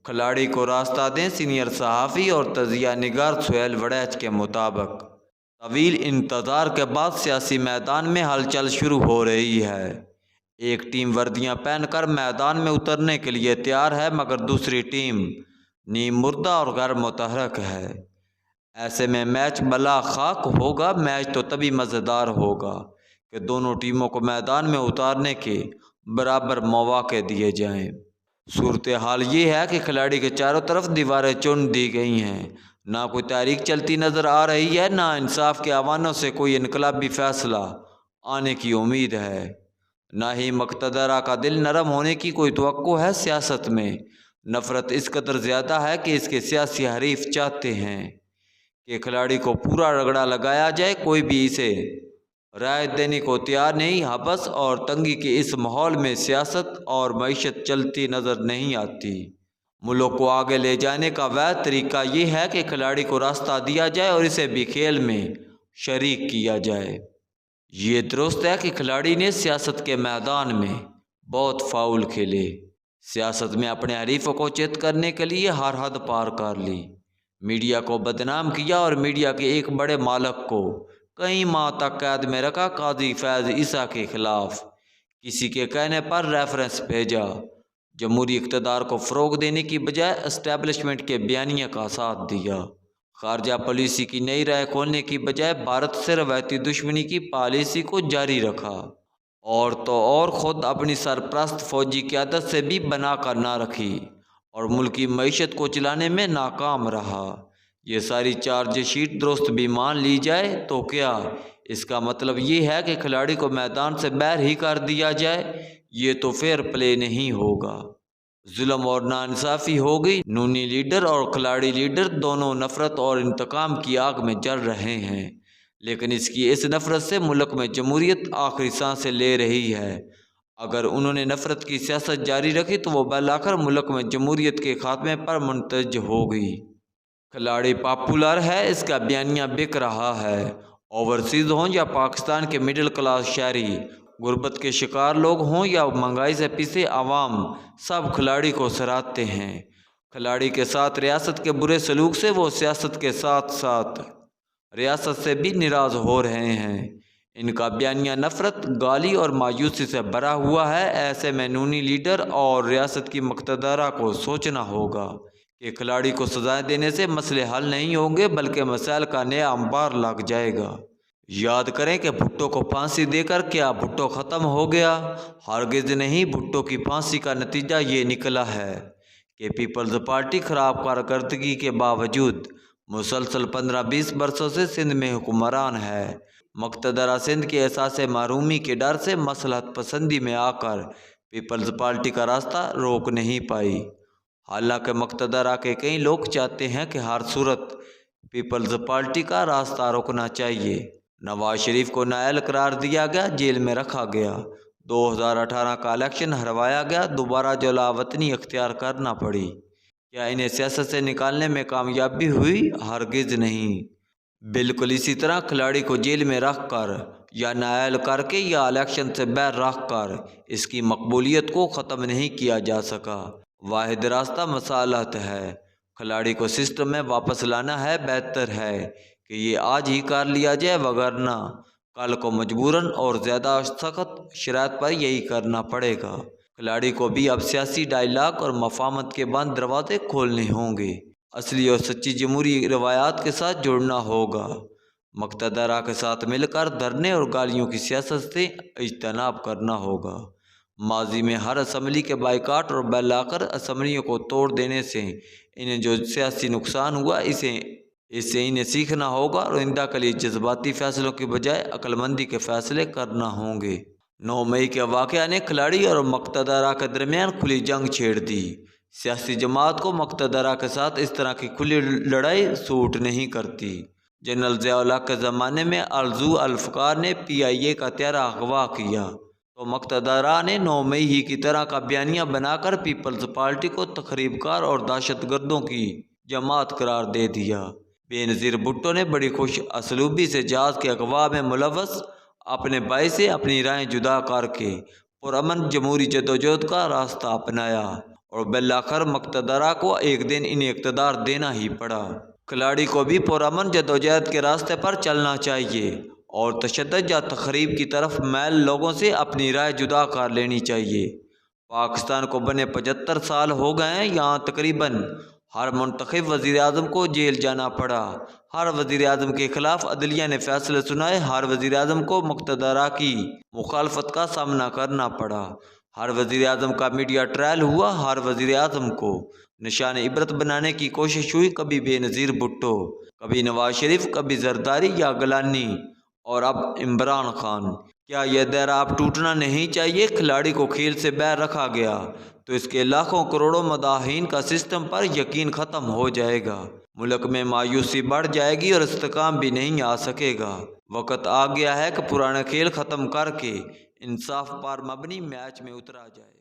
کھلاڑی کو راستہ دیں سینئر صحافی اور تجزیہ نگار سہیل وڑیچ کے مطابق طویل انتظار کے بعد سیاسی میدان میں ہلچل شروع ہو رہی ہے۔ ایک ٹیم وردیاں پہن کر میدان میں اترنے کے لیے تیار ہے، مگر دوسری ٹیم نیم مردہ اور غیر متحرک ہے۔ ایسے میں میچ بلا خاک ہوگا۔ میچ تو تبھی مزیدار ہوگا کہ دونوں ٹیموں کو میدان میں اتارنے کے برابر مواقع دیے جائیں۔ صورتحال یہ ہے کہ کھلاڑی کے چاروں طرف دیواریں چن دی گئی ہیں، نہ کوئی تحریک چلتی نظر آ رہی ہے، نہ انصاف کے ایوانوں سے کوئی انقلابی فیصلہ آنے کی امید ہے، نہ ہی مقتدرہ کا دل نرم ہونے کی کوئی توقع ہے۔ سیاست میں نفرت اس قدر زیادہ ہے کہ اس کے سیاسی حریف چاہتے ہیں کہ کھلاڑی کو پورا رگڑا لگایا جائے، کوئی بھی اسے رعایت دینے کو تیار نہیں۔ حبس اور تنگی کے اس ماحول میں سیاست اور معیشت چلتی نظر نہیں آتی۔ ملک کو آگے لے جانے کا واحد طریقہ یہ ہے کہ کھلاڑی کو راستہ دیا جائے اور اسے بھی کھیل میں شریک کیا جائے۔ یہ درست ہے کہ کھلاڑی نے سیاست کے میدان میں بہت فاؤل کھیلے، سیاست میں اپنے حریفوں کو چت کرنے کے لیے ہر حد پار کر لی، میڈیا کو بدنام کیا اور میڈیا کے ایک بڑے مالک کو کئی ماہ تک قید میں رکھا۔ قاضی فیض عیسیٰ کے خلاف کسی کے کہنے پر ریفرنس بھیجا، جمہوری اقتدار کو فروغ دینے کی بجائے اسٹیبلشمنٹ کے بیانیے کا ساتھ دیا، خارجہ پالیسی کی نئی راہ کھولنے کی بجائے بھارت سے روایتی دشمنی کی پالیسی کو جاری رکھا، اور تو اور خود اپنی سرپرست فوجی قیادت سے بھی بنا کر نہ رکھی اور ملکی معیشت کو چلانے میں ناکام رہا۔ یہ ساری چارج شیٹ درست بھی مان لی جائے تو کیا اس کا مطلب یہ ہے کہ کھلاڑی کو میدان سے باہر ہی کر دیا جائے؟ یہ تو فیئر پلے نہیں ہوگا، ظلم اور ناانصافی ہوگی۔ نونی لیڈر اور کھلاڑی لیڈر دونوں نفرت اور انتقام کی آگ میں جل رہے ہیں، لیکن اس نفرت سے ملک میں جمہوریت آخری سانسیں لے رہی ہے۔ اگر انہوں نے نفرت کی سیاست جاری رکھی تو وہ بالآخر ملک میں جمہوریت کے خاتمے پر منتج ہوگی۔ کھلاڑی پاپولر ہے، اس کا بیانیہ بک رہا ہے۔ اوورسیز ہوں یا پاکستان کے مڈل کلاس شہری، غربت کے شکار لوگ ہوں یا مہنگائی سے پیسے عوام، سب کھلاڑی کو سراہتے ہیں۔ کھلاڑی کے ساتھ ریاست کے برے سلوک سے وہ سیاست کے ساتھ ساتھ ریاست سے بھی ناراض ہو رہے ہیں۔ ان کا بیانیہ نفرت، گالی اور مایوسی سے بھرا ہوا ہے۔ ایسے میں نونی لیڈر اور ریاست کی مقتدرہ کو سوچنا ہوگا کہ کھلاڑی کو سزائیں دینے سے مسئلے حل نہیں ہوں گے، بلکہ مسائل کا نیا انبار لگ جائے گا۔ یاد کریں کہ بھٹو کو پھانسی دے کر کیا بھٹو ختم ہو گیا؟ ہرگز نہیں۔ بھٹو کی پھانسی کا نتیجہ یہ نکلا ہے کہ پیپلز پارٹی خراب کارکردگی کے باوجود مسلسل 15-20 برسوں سے سندھ میں حکمران ہے۔ مقتدرہ سندھ کے احساس محرومی کے ڈر سے مصلحت پسندی میں آ کر پیپلز پارٹی کا راستہ روک نہیں پائی، حالانکہ مقتدرہ کے کئی لوگ چاہتے ہیں کہ ہر صورت پیپلز پارٹی کا راستہ روکنا چاہیے۔ نواز شریف کو نااہل قرار دیا گیا، جیل میں رکھا گیا، 2018 کا الیکشن ہروایا گیا، دوبارہ جلا وطنی اختیار کرنا پڑی۔ کیا انہیں سیاست سے نکالنے میں کامیابی ہوئی؟ ہرگز نہیں۔ بالکل اسی طرح کھلاڑی کو جیل میں رکھ کر یا نااہل کر کے یا الیکشن سے باہر رکھ کر اس کی مقبولیت کو ختم نہیں کیا جا سکا۔ واحد راستہ مصالحت ہے۔ کھلاڑی کو سسٹم میں واپس لانا ہے۔ بہتر ہے کہ یہ آج ہی کر لیا جائے، وگرنہ کل کو مجبوراً اور زیادہ سخت شرائط پر یہی کرنا پڑے گا۔ کھلاڑی کو بھی اب سیاسی ڈائیلاگ اور مفاہمت کے بند دروازے کھولنے ہوں گے، اصلی اور سچی جمہوری روایات کے ساتھ جڑنا ہوگا، مقتدرہ کے ساتھ مل کر دھرنے اور گالیوں کی سیاست سے اجتناب کرنا ہوگا۔ ماضی میں ہر اسمبلی کے بائیکاٹ اور بالآخر اسمبلیوں کو توڑ دینے سے انہیں جو سیاسی نقصان ہوا، اس سے انہیں سیکھنا ہوگا اور آئندہ کے لیے جذباتی فیصلوں کی بجائے عقل مندی کے فیصلے کرنا ہوں گے۔ 9 مئی کے واقعہ نے کھلاڑی اور مقتدرہ کے درمیان کھلی جنگ چھیڑ دی۔ سیاسی جماعت کو مقتدرہ کے ساتھ اس طرح کی کھلی لڑائی سوٹ نہیں کرتی۔ جنرل ضیاء الحق کے زمانے میں الزو الفقار نے PIA کا 13 اغوا کیا تو مقتدرہ نے 9 مئی ہی کی طرح کا بیانیہ بنا کر پیپلز پارٹی کو تخریب کار اور دہشت گردوں کی جماعت قرار دے دیا۔ بے نظیر بھٹو نے بڑی خوش اسلوبی سے جہاز کے اغوا میں ملوث اپنے بھائی سے اپنی رائے جدا کر کے پرامن جمہوری جدوجہد کا راستہ اپنایا اور بالآخر مقتدرہ کو ایک دن انہیں اقتدار دینا ہی پڑا۔ کھلاڑی کو بھی پرامن جدوجہد کے راستے پر چلنا چاہیے اور تشدد یا تخریب کی طرف میل لوگوں سے اپنی رائے جدا کر لینی چاہیے۔ پاکستان کو بنے 75 سال ہو گئے ہیں، یہاں تقریباً ہر منتخب وزیر اعظم کو جیل جانا پڑا، ہر وزیر اعظم کے خلاف عدلیہ نے فیصلے سنائے، ہر وزیر اعظم کو مقتدرہ کی مخالفت کا سامنا کرنا پڑا، ہر وزیر اعظم کا میڈیا ٹرائل ہوا، ہر وزیر اعظم کو نشان عبرت بنانے کی کوشش ہوئی، کبھی بے نظیر بھٹو، کبھی نواز شریف، کبھی زرداری یا گیلانی اور اب عمران خان۔ کیا یہ دائرہ اب ٹوٹنا نہیں چاہیے؟ کھلاڑی کو کھیل سے باہر رکھا گیا تو اس کے لاکھوں کروڑوں مداحین کا سسٹم پر یقین ختم ہو جائے گا، ملک میں مایوسی بڑھ جائے گی اور استحکام بھی نہیں آ سکے گا۔ وقت آ گیا ہے کہ پرانے کھیل ختم کر کے انصاف پر مبنی میچ میں اترا جائے۔